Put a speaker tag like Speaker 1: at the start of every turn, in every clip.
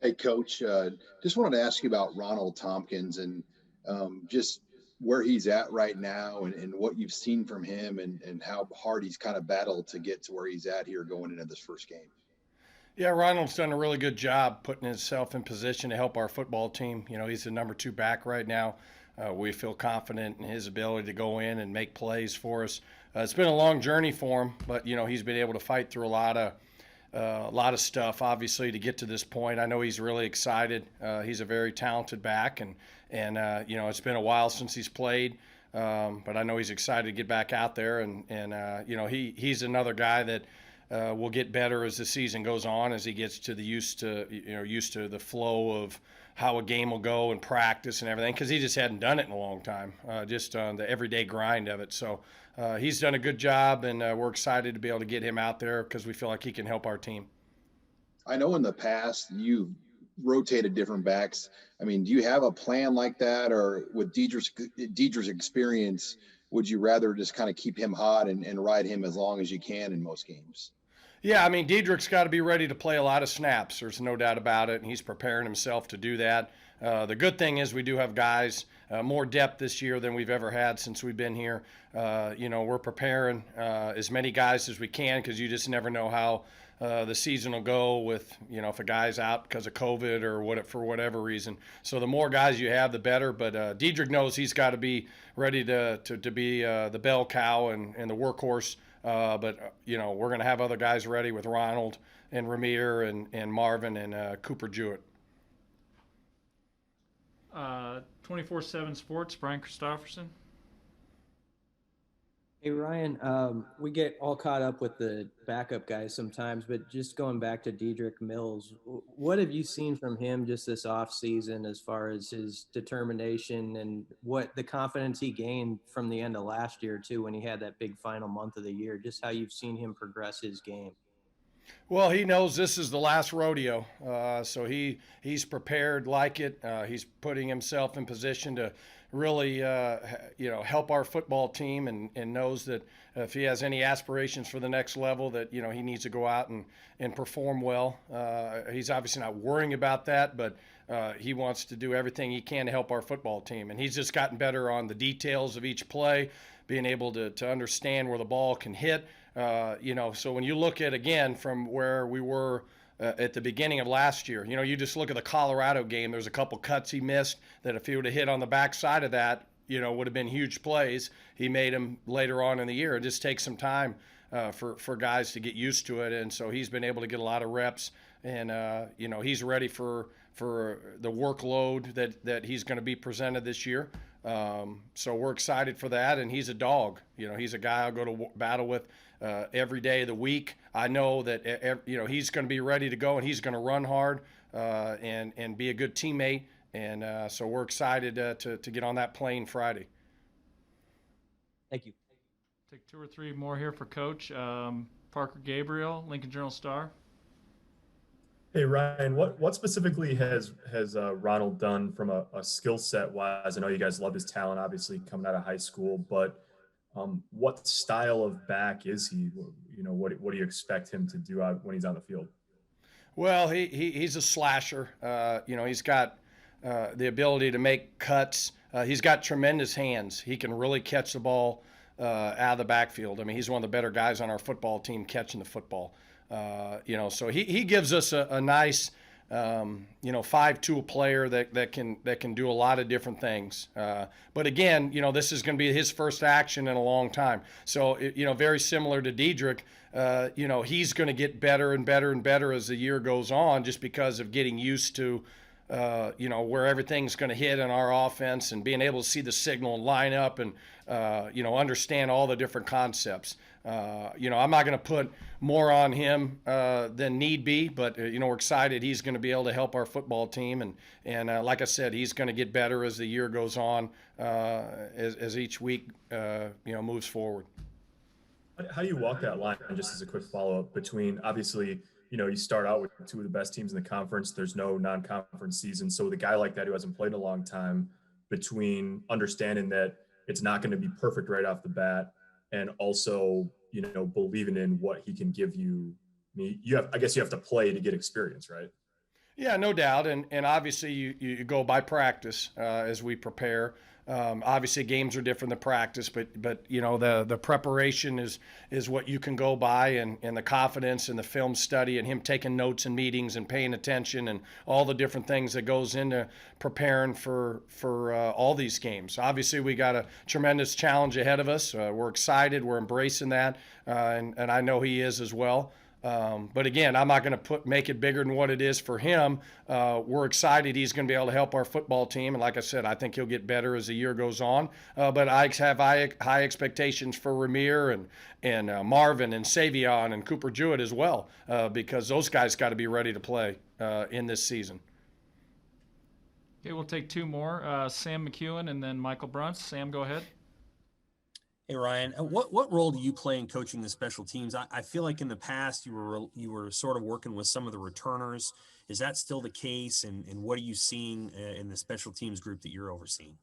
Speaker 1: Hey, Coach, just wanted to ask you about Ronald Thompkins and just where he's at right now and what you've seen from him and how hard he's kind of battled to get to where he's at here going into this first game.
Speaker 2: Yeah, Ronald's done a really good job putting himself in position to help our football team. He's the number two back right now. We feel confident in his ability to go in and make plays for us. It's been a long journey for him, but he's been able to fight through a lot of stuff, obviously, to get to this point. I know he's really excited. He's a very talented back, and it's been a while since he's played. But I know he's excited to get back out there, and he's another guy that will get better as the season goes on, as he gets to the used to the flow of how a game will go and practice and everything, because he just hadn't done it in a long time, just on the everyday grind of it. So he's done a good job, and we're excited to be able to get him out there because we feel like he can help our team.
Speaker 1: I know in the past you've rotated different backs. I mean, do you have a plan like that, or with Deidre's experience, would you rather just kind of keep him hot and ride him as long as you can in most games?
Speaker 2: Yeah, I mean, Dedrick's got to be ready to play a lot of snaps. There's no doubt about it, and he's preparing himself to do that. The good thing is we do have guys, more depth this year than we've ever had since we've been here. We're preparing as many guys as we can, because you just never know how the season will go with, if a guy's out because of COVID or for whatever reason. So the more guys you have, the better. But Dedrick knows he's got to be ready to be the bell cow and the workhorse. We're going to have other guys ready with Ronald and Ramir and Marvin and Cooper Jewett.
Speaker 3: 24/7 Sports, Brian Christopherson.
Speaker 4: Hey Ryan, we get all caught up with the backup guys sometimes, but just going back to Dedrick Mills, what have you seen from him just this off season as far as his determination and what the confidence he gained from the end of last year too, when he had that big final month of the year, just how you've seen him progress his game?
Speaker 2: Well, he knows this is the last rodeo, so he's prepared like it. He's putting himself in position to really, help our football team, and knows that if he has any aspirations for the next level, that he needs to go out and perform well. He's obviously not worrying about that, but he wants to do everything he can to help our football team, and he's just gotten better on the details of each play, being able to understand where the ball can hit. So when you look at, again, from where we were at the beginning of last year, you just look at the Colorado game, there's a couple cuts he missed that if he would have hit on the backside of that, would have been huge plays. He made them later on in the year. It just takes some time for guys to get used to it, and so he's been able to get a lot of reps, and he's ready for the workload that he's going to be presented this year. So we're excited for that, and he's a dog. He's a guy I'll go to battle with every day of the week. I know that he's going to be ready to go, and he's going to run hard and be a good teammate. And so we're excited to get on that plane Friday.
Speaker 4: Thank you.
Speaker 3: Take two or three more here for Coach. Parker Gabriel, Lincoln Journal-Star.
Speaker 5: Hey Ryan, what specifically has Ronald done from a skill set wise? I know you guys love his talent, obviously coming out of high school, but what style of back is he? What do you expect him to do when he's on the field?
Speaker 2: Well, he's a slasher. He's got the ability to make cuts. He's got tremendous hands. He can really catch the ball out of the backfield. I mean, he's one of the better guys on our football team catching the football. So he gives us a nice, 5-tool player that can do a lot of different things. But again, this is going to be his first action in a long time. So, very similar to Dedrick, he's going to get better and better and better as the year goes on, just because of getting used to, where everything's going to hit in our offense, and being able to see the signal and line up and, understand all the different concepts. I'm not going to put more on him than need be, but, we're excited he's going to be able to help our football team. And like I said, he's going to get better as the year goes on, as each week, moves forward.
Speaker 5: How do you walk that line, just as a quick follow-up, between obviously, you start out with two of the best teams in the conference. There's no non-conference season. So with a guy like that who hasn't played in a long time, between understanding that it's not going to be perfect right off the bat, and also, believing in what he can give you. I mean, I guess you have to play to get experience, right?
Speaker 2: Yeah, no doubt, and obviously you go by practice as we prepare. Obviously, games are different than practice, but the preparation is what you can go by, and the confidence and the film study and him taking notes in meetings and paying attention and all the different things that goes into preparing for all these games. Obviously, we got a tremendous challenge ahead of us. We're excited. We're embracing that, and I know he is as well. But again, I'm not going to make it bigger than what it is for him. We're excited he's going to be able to help our football team, and like I said, I think he'll get better as the year goes on. But I have high expectations for Ramir and Marvin and Savion and Cooper Jewett as well, because those guys got to be ready to play in this season.
Speaker 3: Okay, we'll take two more. Sam McEwen and then Michael Bruns. Sam, go ahead.
Speaker 6: Hey Ryan, what role do you play in coaching the special teams? I feel like in the past you were sort of working with some of the returners. Is that still the case? And what are you seeing in the special teams group that you're overseeing?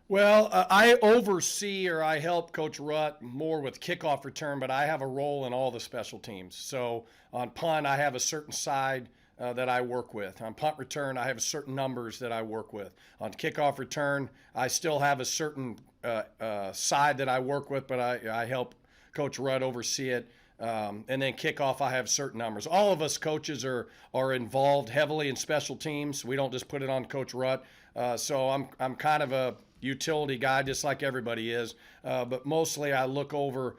Speaker 2: Well, I oversee or I help Coach Rutt more with kickoff return, but I have a role in all the special teams. So on punt, I have a certain side that I work with. On punt return, I have certain numbers that I work with. On kickoff return, I still have a certain side that I work with, but I help Coach Rudd oversee it. And then kickoff, I have certain numbers. All of us coaches are involved heavily in special teams. We don't just put it on Coach Rudd. So I'm kind of a utility guy, just like everybody is. But mostly I look over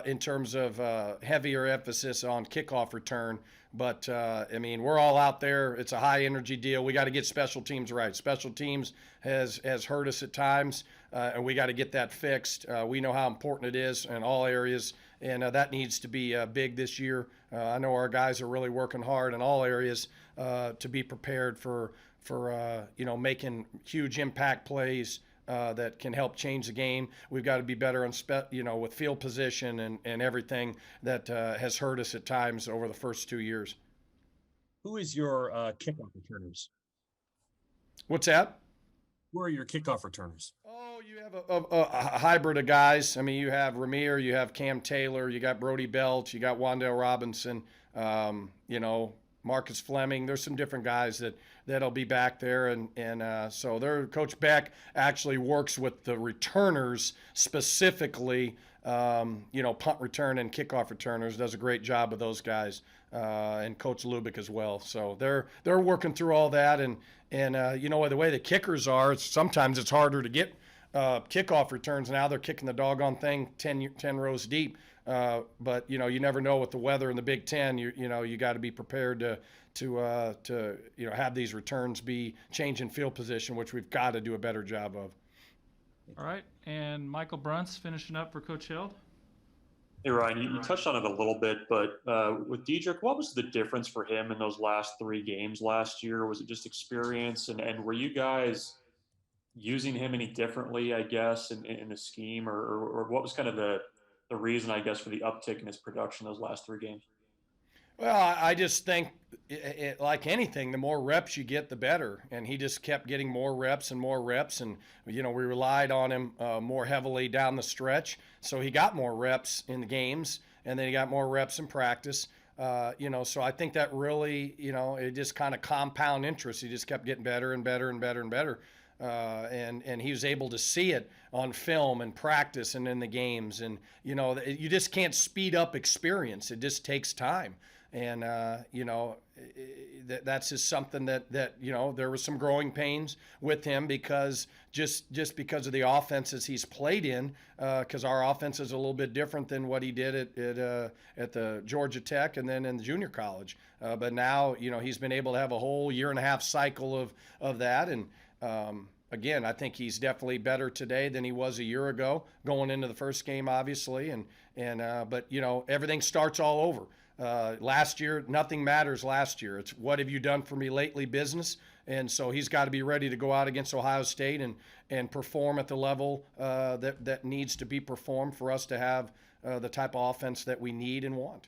Speaker 2: in terms of heavier emphasis on kickoff return. But, I mean, we're all out there. It's a high-energy deal. We got to get special teams right. Special teams has hurt us at times, and we got to get that fixed. We know how important it is in all areas, and that needs to be big this year. I know our guys are really working hard in all areas to be prepared for making huge impact plays that can help change the game. We've got to be better on with field position and everything that has hurt us at times over the first 2 years.
Speaker 6: Who is your kickoff returners?
Speaker 2: What's that?
Speaker 6: Who are your kickoff returners?
Speaker 2: Oh, you have a hybrid of guys. I mean, you have Ramir, you have Cam Taylor, you got Brody Belt, you got Wandale Robinson, Marcus Fleming. There's some different guys that'll be back there, and so Coach Beck actually works with the returners specifically. Punt return and kickoff returners, does a great job of those guys, and Coach Lubick as well. So they're working through all that, and the way the kickers are, sometimes it's harder to get kickoff returns. Now they're kicking the doggone thing 10 rows deep. But you never know with the weather in the Big Ten. You got to be prepared to have these returns be changing field position, which we've got to do a better job of.
Speaker 3: All right, and Michael Bruns finishing up for Coach Held.
Speaker 7: Hey Ryan, you touched on it a little bit, but with Dedrick, what was the difference for him in those last 3 games last year? Was it just experience, and were you guys using him any differently, I guess, in the scheme, or what was kind of the reason, I guess, for the uptick in his production those last 3 games?
Speaker 2: Well, I just think, like anything, the more reps you get, the better. And he just kept getting more reps and more reps. And, we relied on him more heavily down the stretch. So he got more reps in the games, and then he got more reps in practice. So I think that really, it just kind of compound interest. He just kept getting better and better and better and better. And he was able to see it on film and practice and in the games. And, you just can't speed up experience. It just takes time. And, that's just something that there was some growing pains with him because just because of the offenses he's played in, because our offense is a little bit different than what he did at the Georgia Tech and then in the junior college. But now, he's been able to have a whole 1.5 year cycle of that. And, again, I think he's definitely better today than he was a year ago going into the first game, obviously. But everything starts all over. Last year, nothing matters last year. It's what have you done for me lately business. And so he's got to be ready to go out against Ohio State and perform at the level that needs to be performed for us to have the type of offense that we need and want.